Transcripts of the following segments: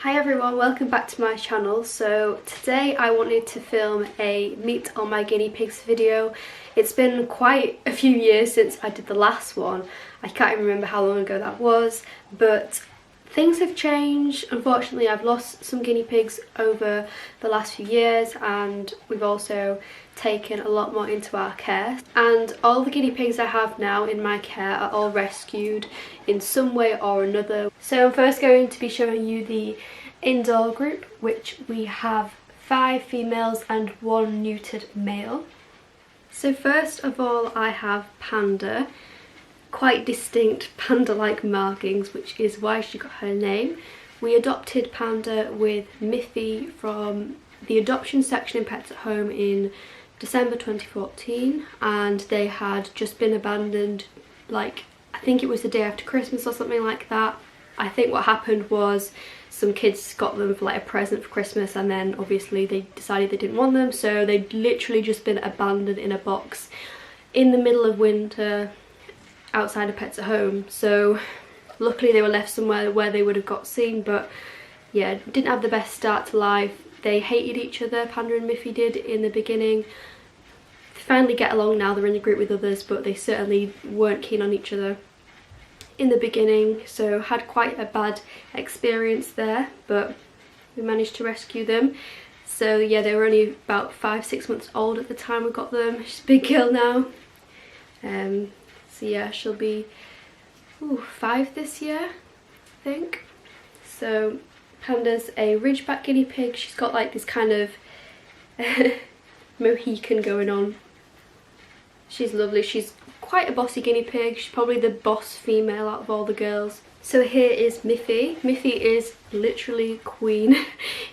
Hi everyone, welcome back to my channel. So today I wanted to film a meet all my guinea pigs video. It's been quite a few years since I did the last one. I can't even remember how long ago that was, but things have changed. Unfortunately, I've lost some guinea pigs over the last few years, and we've also taken a lot more into our care. And all the guinea pigs I have now in my care are all rescued in some way or another. So I'm first going to be showing you the indoor group, which we have 5 females and 1 neutered male. So first of all, I have Panda. Quite distinct panda-like markings, which is why she got her name. We adopted Panda with Miffy from the adoption section in Pets at Home in December 2014, and they had just been abandoned, like I think it was the day after Christmas or something like that. I think what happened was some kids got them for like a present for Christmas, and then obviously they decided they didn't want them, so they'd literally just been abandoned in a box in the middle of winter outside of Pets at Home. So luckily they were left somewhere where they would have got seen, but yeah, didn't have the best start to life. They hated each other, Panda and Miffy did, in the beginning. They finally get along now, they're in a group with others, but they certainly weren't keen on each other in the beginning, so had quite a bad experience there, but we managed to rescue them. So yeah, they were only about 5-6 months old at the time we got them. She's a big girl now. So yeah, she'll be 5 this year, I think. So Panda's a Ridgeback Guinea Pig. She's got like this kind of Mohican going on. She's lovely. She's quite a bossy guinea pig. She's probably the boss female out of all the girls. So here is Miffy. Miffy is literally queen.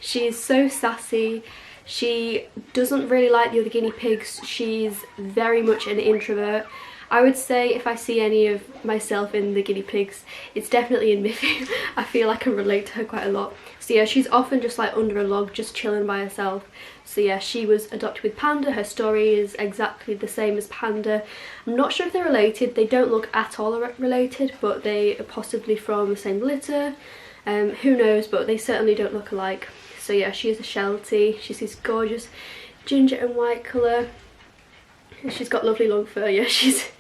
She's so sassy. She doesn't really like the other guinea pigs. She's very much an introvert. I would say if I see any of myself in the guinea pigs, it's definitely in Miffy. I feel like I can relate to her quite a lot. So yeah, she's often just like under a log, just chilling by herself. So yeah, she was adopted with Panda. Her story is exactly the same as Panda. I'm not sure if they're related. They don't look at all related, but they are possibly from the same litter. Who knows, but they certainly don't look alike. So yeah, she is a Sheltie. She's this gorgeous ginger and white colour. She's got lovely long fur. Yeah, she's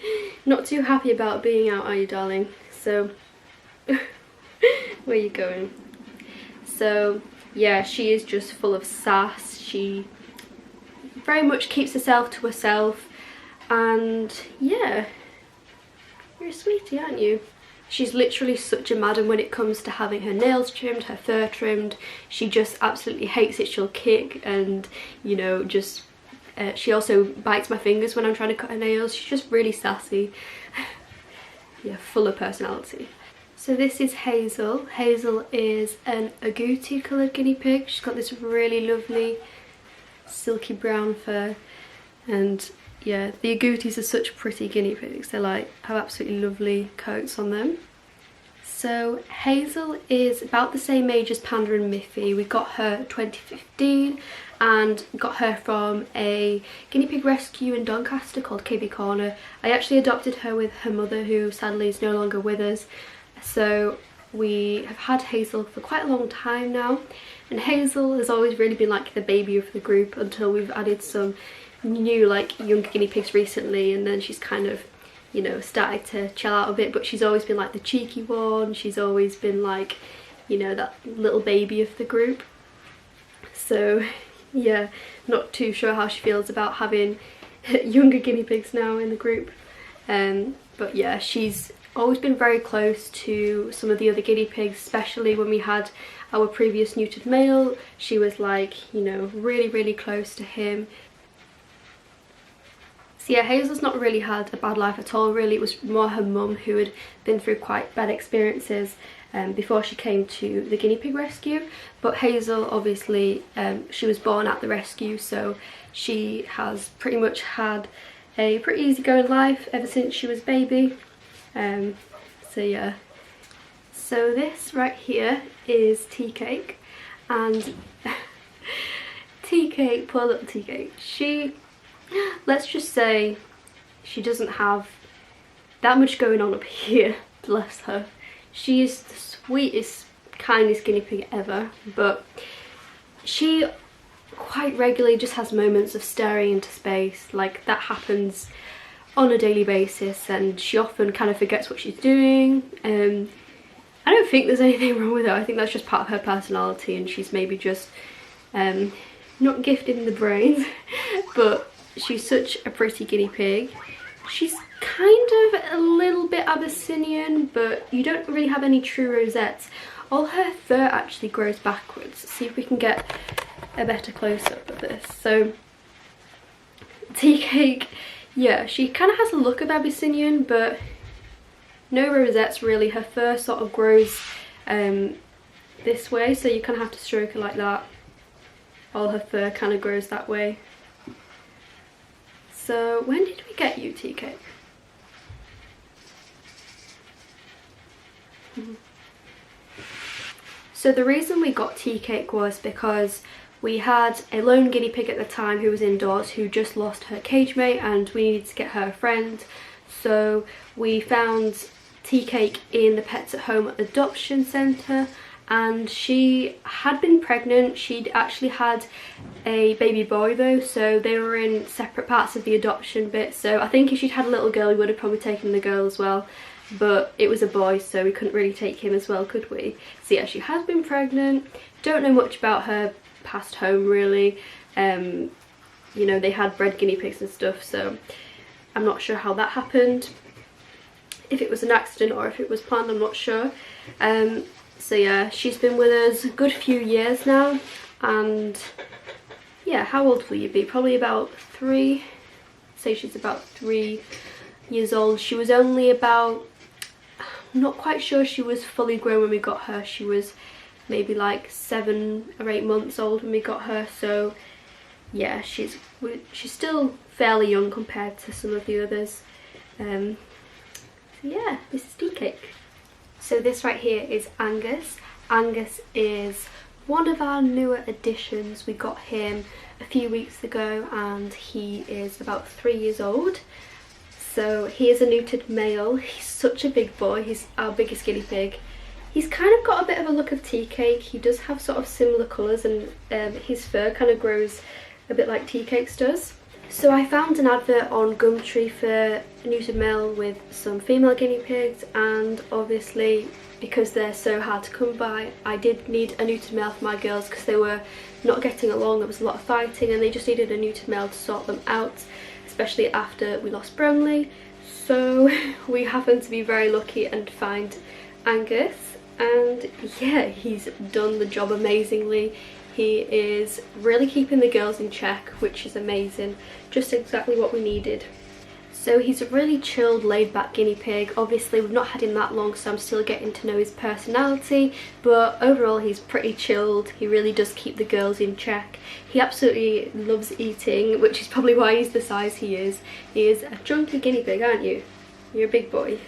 not too happy about being out, are you, darling? So where are you going? So yeah, she is just full of sass. She very much keeps herself to herself, and yeah, you're a sweetie, aren't you? She's literally such a madam when it comes to having her nails trimmed, her fur trimmed. She just absolutely hates it. She'll kick and, you know, just she also bites my fingers when I'm trying to cut her nails. She's just really sassy. Yeah, full of personality. So this is Hazel. Hazel is an agouti coloured guinea pig. She's got this really lovely silky brown fur, and yeah, the agoutis are such pretty guinea pigs. They like have absolutely lovely coats on them. So Hazel is about the same age as Panda and Miffy. We got her 2015 and got her from a guinea pig rescue in Doncaster called KB Corner. I actually adopted her with her mother, who sadly is no longer with us. So we have had Hazel for quite a long time now, and Hazel has always really been like the baby of the group until we've added some new like younger guinea pigs recently, and then she's kind of, you know, started to chill out a bit, but she's always been like the cheeky one. She's always been like, you know, that little baby of the group. So yeah, not too sure how she feels about having younger guinea pigs now in the group. But yeah, she's always been very close to some of the other guinea pigs, especially when we had our previous neutered male. She was like, you know, really close to him. So yeah, Hazel's not really had a bad life at all, really. It was more her mum who had been through quite bad experiences before she came to the guinea pig rescue. But Hazel, obviously, she was born at the rescue, so she has pretty much had a pretty easygoing life ever since she was a baby. So yeah, so this right here is Teacake, and Teacake, poor little Teacake, she, let's just say she doesn't have that much going on up here, bless her. She is the sweetest kindest guinea pig ever, but she quite regularly just has moments of staring into space. Like, that happens on a daily basis, and she often kind of forgets what she's doing. I don't think there's anything wrong with her. I think that's just part of her personality, and she's maybe just not gifted in the brain. But she's such a pretty guinea pig. She's kind of a little bit Abyssinian, but you don't really have any true rosettes. All her fur actually grows backwards. See if we can get a better close-up of this. So Teacake, yeah, she kind of has a look of Abyssinian, but no rosettes really. Her fur sort of grows this way, so you kind of have to stroke her like that. All her fur kind of grows that way. So when did we get you, Teacake? So the reason we got Teacake was because we had a lone guinea pig at the time who was indoors, who just lost her cage mate, and we needed to get her a friend. So we found Teacake in the Pets at Home adoption centre, and she had been pregnant. She'd actually had a baby boy though, so they were in separate parts of the adoption bit. So I think if she'd had a little girl, we would have probably taken the girl as well, but it was a boy, so we couldn't really take him as well, could we? So yeah, she has been pregnant. Don't know much about her past home really. You know, they had bred guinea pigs and stuff, so I'm not sure how that happened. If it was an accident or if it was planned, I'm not sure. So yeah, she's been with us a good few years now, and yeah, how old will you be? Probably about 3. Say she's about 3 years old. She was only about, I'm not quite sure she was fully grown when we got her. She was maybe like 7 or 8 months old when we got her, so yeah, she's still fairly young compared to some of the others. So yeah, this is Teacake. So this right here is Angus. Angus is one of our newer additions. We got him a few weeks ago, and he is about 3 years old. So he is a neutered male. He's such a big boy. He's our biggest guinea pig. He's kind of got a bit of a look of Teacake. He does have sort of similar colours, and his fur kind of grows a bit like Teacake's does. So I found an advert on Gumtree for a neutered male with some female guinea pigs, and obviously because they're so hard to come by, I did need a neutered male for my girls because they were not getting along. There was a lot of fighting, and they just needed a neutered male to sort them out, especially after we lost Bromley. So we happened to be very lucky and find Angus, and yeah, he's done the job amazingly. He is really keeping the girls in check, which is amazing. Just exactly what we needed. So he's a really chilled, laid-back guinea pig. Obviously we've not had him that long, so I'm still getting to know his personality, but overall he's pretty chilled. He really does keep the girls in check. He absolutely loves eating, which is probably why he's the size he is. He is a chunky guinea pig, aren't you? You're a big boy.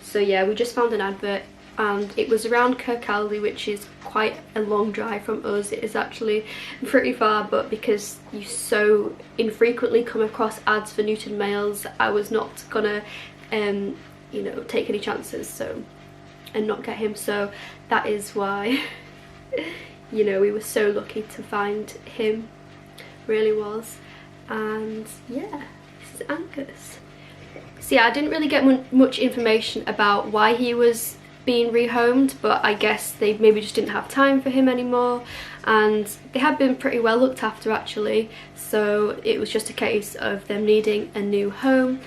So yeah, we just found an advert, and it was around Kirkcaldy, which is quite a long drive from us. It is actually pretty far, but because you so infrequently come across ads for neutered males, I was not gonna you know, take any chances and not get him. So that is why you know, we were so lucky to find him, really was. And yeah, this is Angus. So yeah, I didn't really get much information about why he was being rehomed, but I guess they maybe just didn't have time for him anymore, and they had been pretty well looked after actually, so it was just a case of them needing a new home.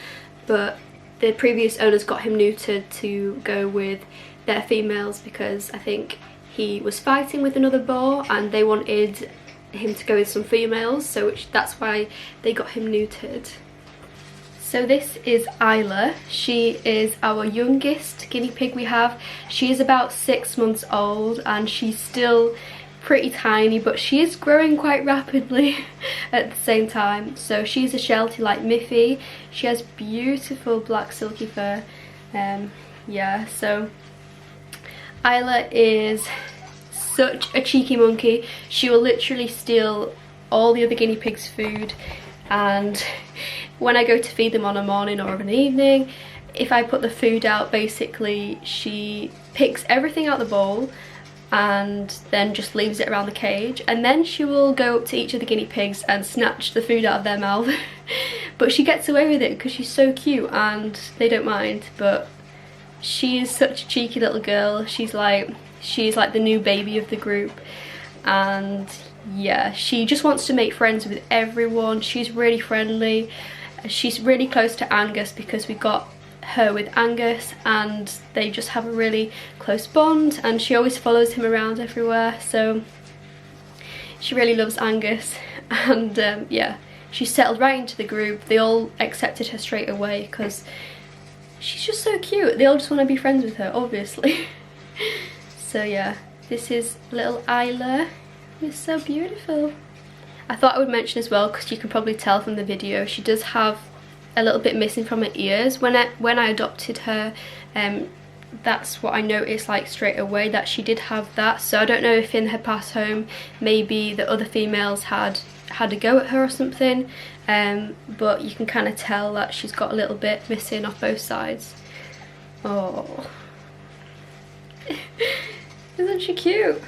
But the previous owners got him neutered to go with their females because I think he was fighting with another boar and they wanted him to go with some females, so that's why they got him neutered. So this is Isla. She is our youngest guinea pig we have. She is about 6 months old, and she's still pretty tiny, but she is growing quite rapidly at the same time. So she's a Sheltie like Miffy. She has beautiful black silky fur. Yeah, so Isla is such a cheeky monkey. She will literally steal all the other guinea pigs' food, and when I go to feed them on a morning or an evening, if I put the food out, basically she picks everything out the bowl and then just leaves it around the cage, and then she will go up to each of the guinea pigs and snatch the food out of their mouth. But she gets away with it because she's so cute and they don't mind. But she is such a cheeky little girl. She's like the new baby of the group, and yeah, she just wants to make friends with everyone. She's really friendly. She's really close to Angus because we got her with Angus and they just have a really close bond, and she always follows him around everywhere, so she really loves Angus. And yeah, she settled right into the group. They all accepted her straight away because she's just so cute. They all just want to be friends with her, obviously. So yeah, this is little Isla. It's so beautiful. I thought I would mention as well, because you can probably tell from the video, she does have a little bit missing from her ears. When I adopted her, that's what I noticed like straight away, that she did have that. So I don't know if in her past home maybe the other females had a go at her or something, but you can kind of tell that she's got a little bit missing off both sides. Oh, isn't she cute?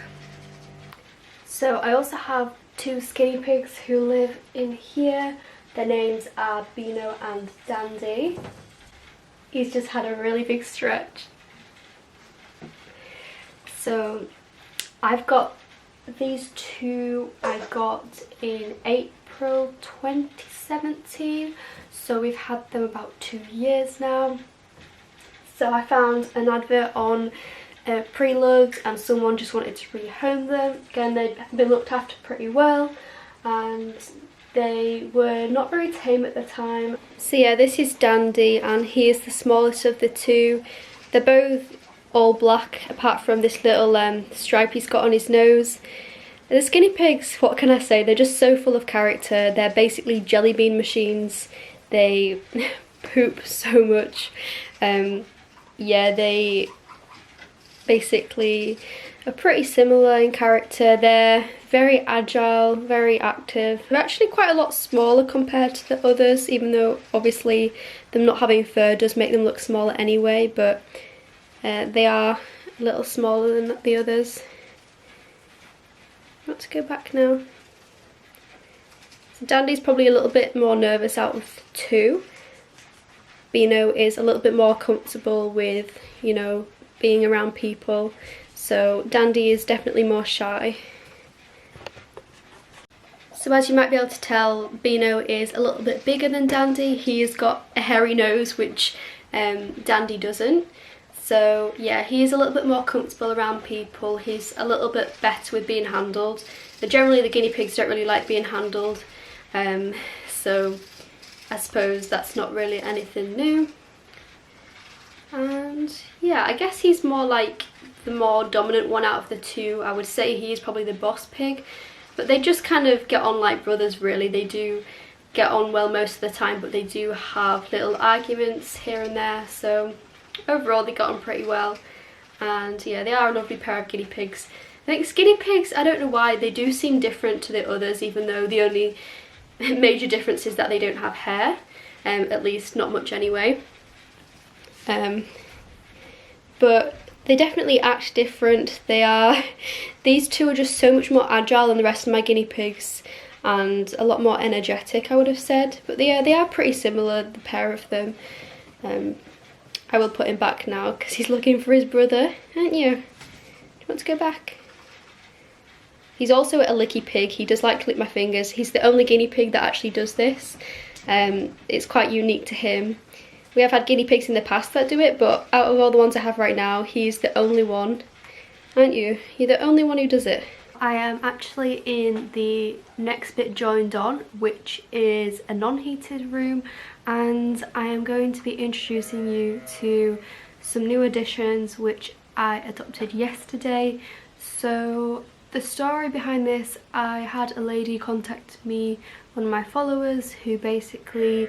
So I also have two skinny pigs who live in here. Their names are Beano and Dandy. He's just had a really big stretch. So I've got these two I got in April 2017. So we've had them about 2 years now. So I found an advert on Pre-Loved and someone just wanted to rehome them. Again, they'd been looked after pretty well and they were not very tame at the time. So yeah, this is Dandy and he is the smallest of the two. They're both all black apart from this little stripe he's got on his nose. The skinny pigs, what can I say, they're just so full of character. They're basically jelly bean machines. They poop so much. Yeah, they basically are pretty similar in character. They're very agile, very active. They're actually quite a lot smaller compared to the others, even though obviously them not having fur does make them look smaller anyway, but they are a little smaller than the others. Let's go back now. So Dandy's probably a little bit more nervous out of the two. Beano is a little bit more comfortable with, you know, being around people. So Dandy is definitely more shy. So as you might be able to tell, Beano is a little bit bigger than Dandy. He's got a hairy nose, which Dandy doesn't. So yeah, he is a little bit more comfortable around people. He's a little bit better with being handled. But generally the guinea pigs don't really like being handled. So I suppose that's not really anything new. And yeah, I guess he's more like the more dominant one out of the two. I would say he's probably the boss pig. But they just kind of get on like brothers, really. They do get on well most of the time, but they do have little arguments here and there. So overall they got on pretty well. And yeah, they are a lovely pair of guinea pigs. I think skinny pigs, I don't know why, they do seem different to the others, even though the only major difference is that they don't have hair. At least not much anyway. But they definitely act different. These two are just so much more agile than the rest of my guinea pigs and a lot more energetic, I would have said. But they are pretty similar, the pair of them. I will put him back now because he's looking for his brother, aren't you? Do you want to go back? He's also a licky pig. He does like to lick my fingers. He's the only guinea pig that actually does this. It's quite unique to him. We have had guinea pigs in the past that do it, but out of all the ones I have right now, he's the only one. Aren't you? You're the only one who does it. I am actually in the next bit joined on, which is a non-heated room, and I am going to be introducing you to some new additions which I adopted yesterday. So the story behind this, I had a lady contact me, one of my followers, who basically,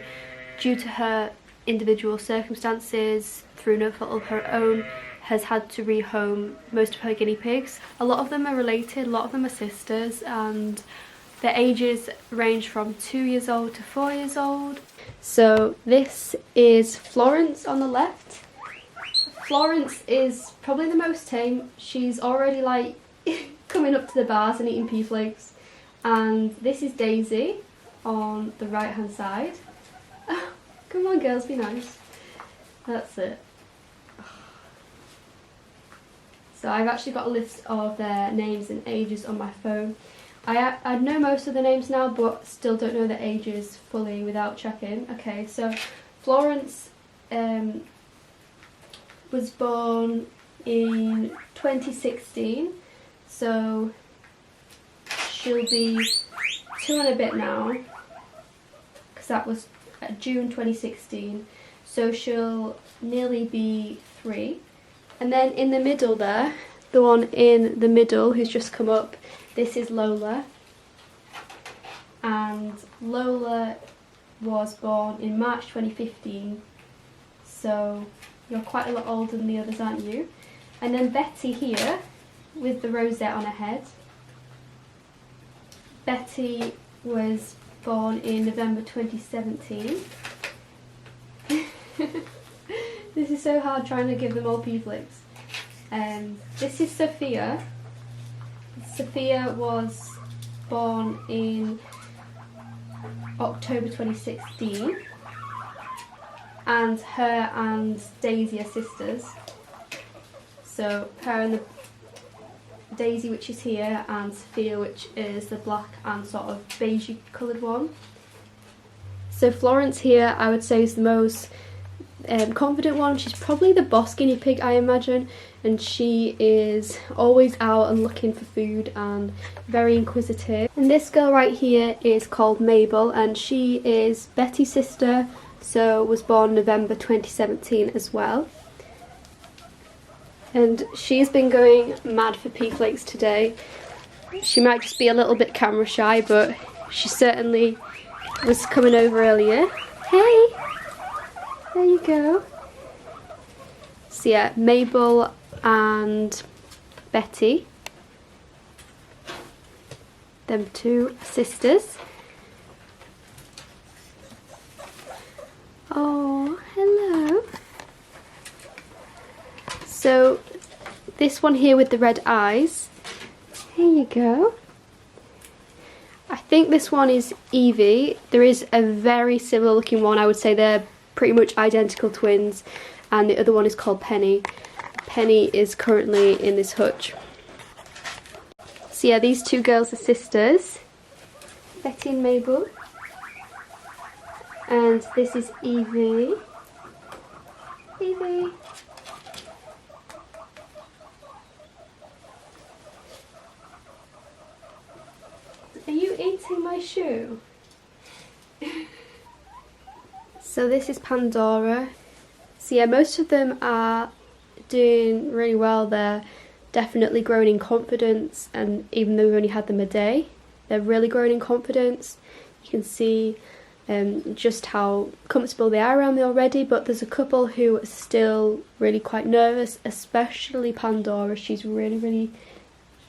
due to her individual circumstances, through no fault of her own, has had to rehome most of her guinea pigs. A lot of them are related, a lot of them are sisters, and The ages range from 2 years old to 4 years old. So this is Florence on the left. Florence is probably the most tame. She's already like coming up to the bars and eating pea flakes. And this is Daisy on the right hand side. Oh, come on girls, be nice. That's it. So I've actually got a list of their names and ages on my phone. I know most of the names now, but still don't know the ages fully without checking. Okay, so Florence was born in 2016, so she'll be 2 and a bit now, because that was June 2016, so she'll nearly be 3. And then in the middle there, the one in the middle who's just come up, this is Lola. And Lola was born in March 2015, so you're quite a lot older than the others, aren't you? And then Betty here, with the rosette on her head. Betty was born in November 2017. This is so hard trying to give them all pea flakes. This is Sophia. Sophia was born in October 2016. And her and Daisy are sisters. So her and the Daisy, which is here, and Sophia, which is the black and sort of beige coloured one. So Florence here, I would say, is the most confident one. She's probably the boss guinea pig, I imagine, and she is always out and looking for food and very inquisitive. And this girl right here is called Mabel, and she is Betty's sister, so was born November 2017 as well. And she's been going mad for pea flakes today. She might just be a little bit camera shy, but she certainly was coming over earlier. Hey! There you go. So yeah, Mabel and Betty. Them two sisters. Oh, hello. So this one here with the red eyes. Here you go. I think this one is Evie. There is a very similar looking one. I would say they're pretty much identical twins, and the other one is called Penny. Penny is currently in this hutch. So yeah, these two girls are sisters, Betty and Mabel, and this is Evie. Evie. Are you eating my shoe? So this is Pandora. So yeah, most of them are doing really well. They're definitely growing in confidence, and even though we've only had them a day, they're really growing in confidence. You can see just how comfortable they are around me already, but there's a couple who are still really quite nervous, especially Pandora. She's really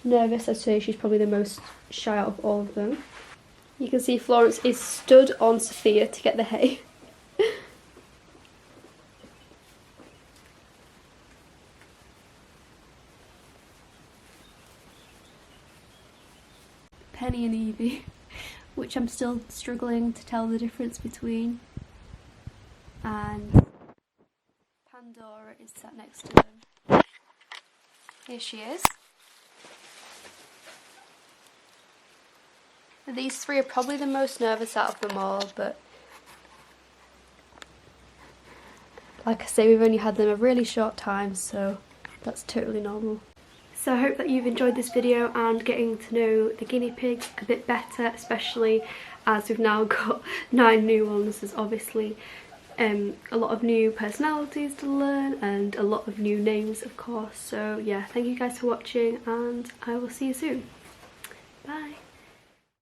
nervous. I'd say she's probably the most shy out of all of them. You can see Florence is stood on Sophia to get the hay. Penny and Evie, which I'm still struggling to tell the difference between, and Pandora is sat next to them. Here she is. These three are probably the most nervous out of them all, but like I say, we've only had them a really short time, so that's totally normal. So I hope that you've enjoyed this video and getting to know the guinea pigs a bit better, especially as we've now got 9 new ones. There's obviously a lot of new personalities to learn and a lot of new names, of course. So yeah, thank you guys for watching, and I will see you soon.